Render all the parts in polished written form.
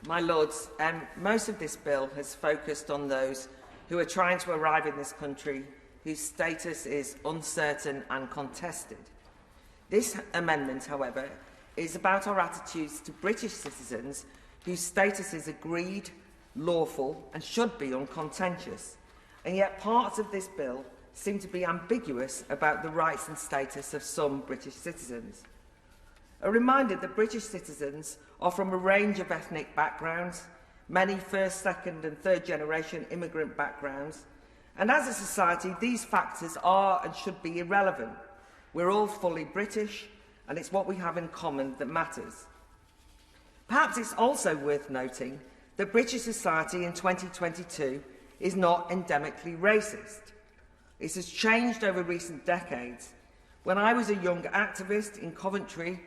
My Lords, most of this bill has focused on those who are trying to arrive in this country whose status is uncertain and contested. This amendment, however, is about our attitudes to British citizens whose status is agreed, lawful and should be uncontentious. And yet parts of this bill seem to be ambiguous about the rights and status of some British citizens. A reminder that British citizens are from a range of ethnic backgrounds, many first, second and third generation immigrant backgrounds, and as a society these factors are and should be irrelevant. We're all fully British, and it's what we have in common that matters. Perhaps it's also worth noting that British society in 2022 is not endemically racist. It has changed over recent decades. When I was a young activist in Coventry,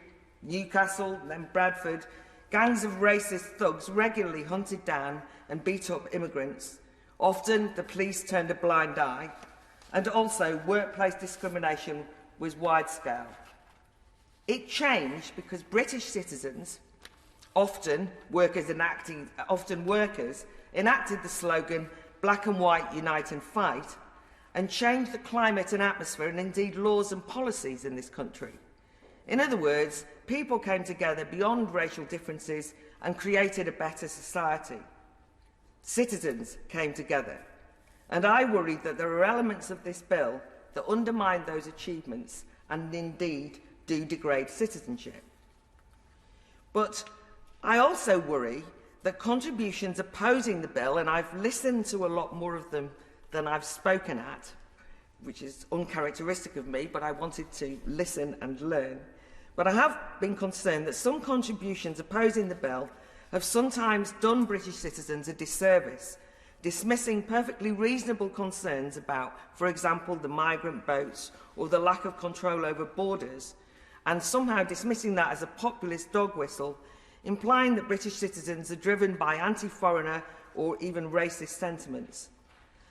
Newcastle, then Bradford, gangs of racist thugs regularly hunted down and beat up immigrants. Often the police turned a blind eye, and also workplace discrimination was wide-scale. It changed because British citizens, often workers, enacted the slogan "Black and White Unite and Fight" and changed the climate and atmosphere and indeed laws and policies in this country. In other words, people came together beyond racial differences and created a better society. Citizens came together. And I worry that there are elements of this bill that undermine those achievements and indeed do degrade citizenship. But I also worry that contributions opposing the bill, and I've listened to a lot more of them than I've spoken at, which is uncharacteristic of me, but I wanted to listen and learn. But I have been concerned that some contributions opposing the bill have sometimes done British citizens a disservice, dismissing perfectly reasonable concerns about, for example, the migrant boats or the lack of control over borders, and somehow dismissing that as a populist dog whistle, implying that British citizens are driven by anti-foreigner or even racist sentiments.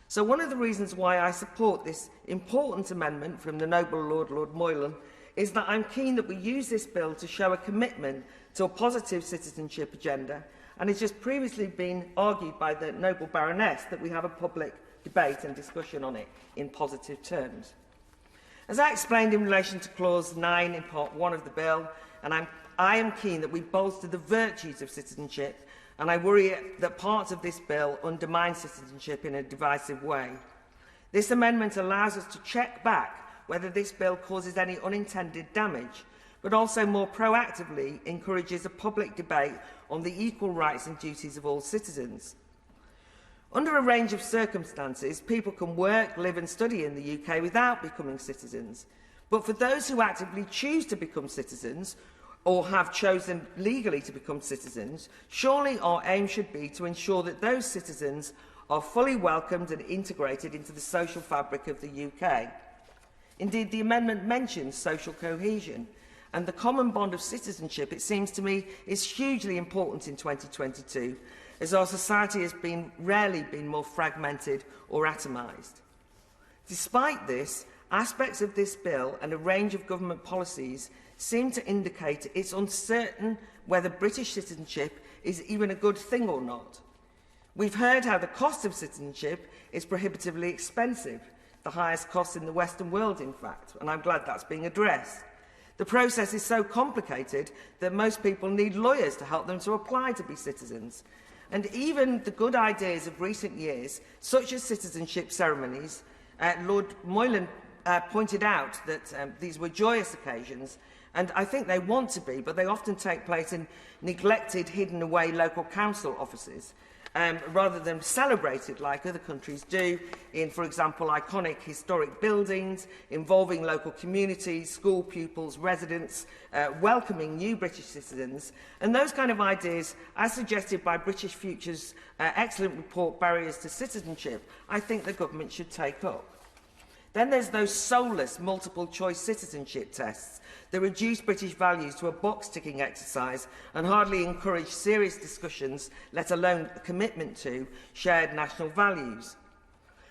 So one of the reasons why I support this important amendment from the noble Lord Moylan is that I'm keen that we use this bill to show a commitment to a positive citizenship agenda, and it's just previously been argued by the noble Baroness that we have a public debate and discussion on it in positive terms. As I explained in relation to Clause 9 in Part 1 of the bill, and I am keen that we bolster the virtues of citizenship, and I worry that parts of this bill undermine citizenship in a divisive way. This amendment allows us to check back whether this bill causes any unintended damage, but also more proactively encourages a public debate on the equal rights and duties of all citizens. Under a range of circumstances, people can work, live and study in the UK without becoming citizens. But for those who actively choose to become citizens, or have chosen legally to become citizens, surely our aim should be to ensure that those citizens are fully welcomed and integrated into the social fabric of the UK. Indeed, the amendment mentions social cohesion, and the common bond of citizenship, it seems to me, is hugely important in 2022, as our society has rarely been more fragmented or atomised. Despite this, aspects of this bill and a range of government policies seem to indicate it's uncertain whether British citizenship is even a good thing or not. We've heard how the cost of citizenship is prohibitively expensive, the highest cost in the Western world, in fact, and I'm glad that's being addressed. The process is so complicated that most people need lawyers to help them to apply to be citizens. And even the good ideas of recent years, such as citizenship ceremonies, Lord Moylan pointed out that these were joyous occasions, and I think they want to be, but they often take place in neglected, hidden away local council offices, rather than celebrated like other countries do in, for example, iconic historic buildings, involving local communities, school pupils, residents, welcoming new British citizens. And those kind of ideas, as suggested by British Future's excellent report, Barriers to Citizenship, I think the government should take up. Then there's those soulless multiple-choice citizenship tests that reduce British values to a box-ticking exercise and hardly encourage serious discussions, let alone a commitment to, shared national values.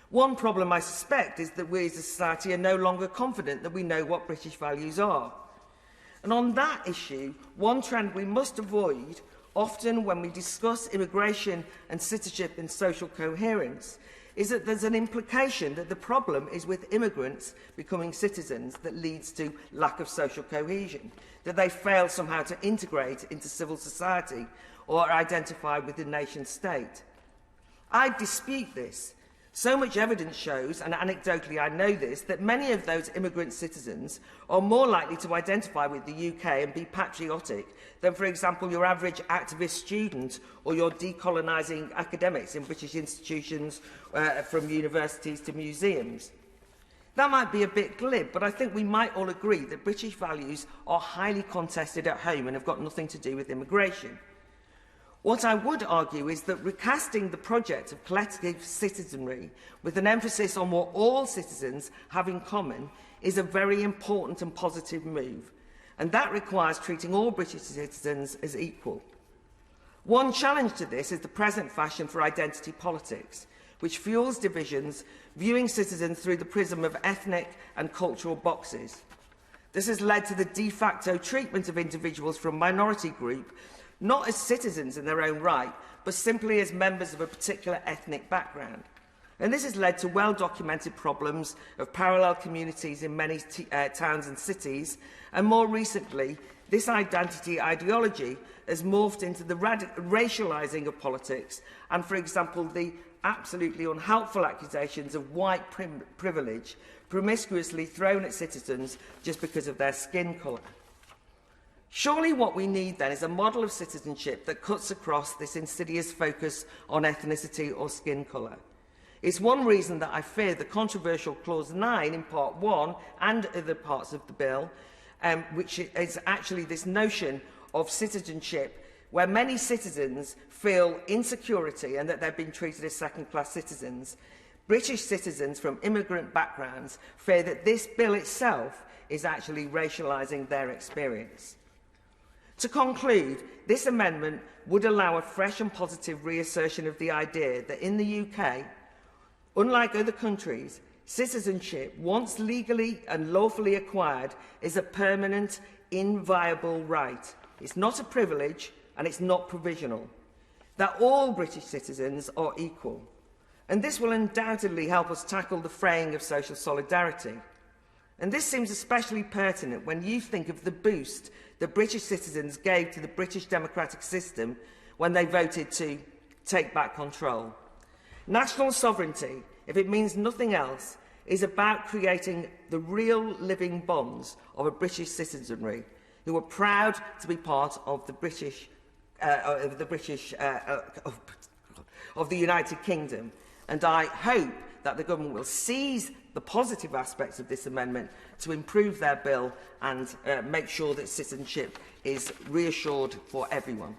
One problem, I suspect, is that we as a society are no longer confident that we know what British values are. And on that issue, one trend we must avoid often when we discuss immigration and citizenship and social coherence is that there's an implication that the problem is with immigrants becoming citizens that leads to lack of social cohesion, that they fail somehow to integrate into civil society or identify with the nation state. I dispute this. So much evidence shows, and anecdotally I know this, that many of those immigrant citizens are more likely to identify with the UK and be patriotic than, for example, your average activist student or your decolonising academics in British institutions, from universities to museums. That might be a bit glib, but I think we might all agree that British values are highly contested at home and have got nothing to do with immigration. What I would argue is that recasting the project of collective citizenry with an emphasis on what all citizens have in common is a very important and positive move, and that requires treating all British citizens as equal. One challenge to this is the present fashion for identity politics, which fuels divisions, viewing citizens through the prism of ethnic and cultural boxes. This has led to the de facto treatment of individuals from minority groups not as citizens in their own right, but simply as members of a particular ethnic background. And this has led to well-documented problems of parallel communities in many towns and cities, and more recently, this identity ideology has morphed into the racialising of politics and, for example, the absolutely unhelpful accusations of white privilege promiscuously thrown at citizens just because of their skin colour. Surely what we need then is a model of citizenship that cuts across this insidious focus on ethnicity or skin colour. It's one reason that I fear the controversial Clause 9 in Part 1 and other parts of the bill, which is actually this notion of citizenship where many citizens feel insecurity and that they're being treated as second-class citizens. British citizens from immigrant backgrounds fear that this bill itself is actually racialising their experience. To conclude, this amendment would allow a fresh and positive reassertion of the idea that in the UK, unlike other countries, citizenship, once legally and lawfully acquired, is a permanent, inviolable right. It's not a privilege and it's not provisional. That all British citizens are equal. And this will undoubtedly help us tackle the fraying of social solidarity. And this seems especially pertinent when you think of the boost that British citizens gave to the British democratic system when they voted to take back control. National sovereignty, if it means nothing else, is about creating the real living bonds of a British citizenry who are proud to be part of the United Kingdom. And I hope that the government will seize the positive aspects of this amendment to improve their bill and make sure that citizenship is reassured for everyone.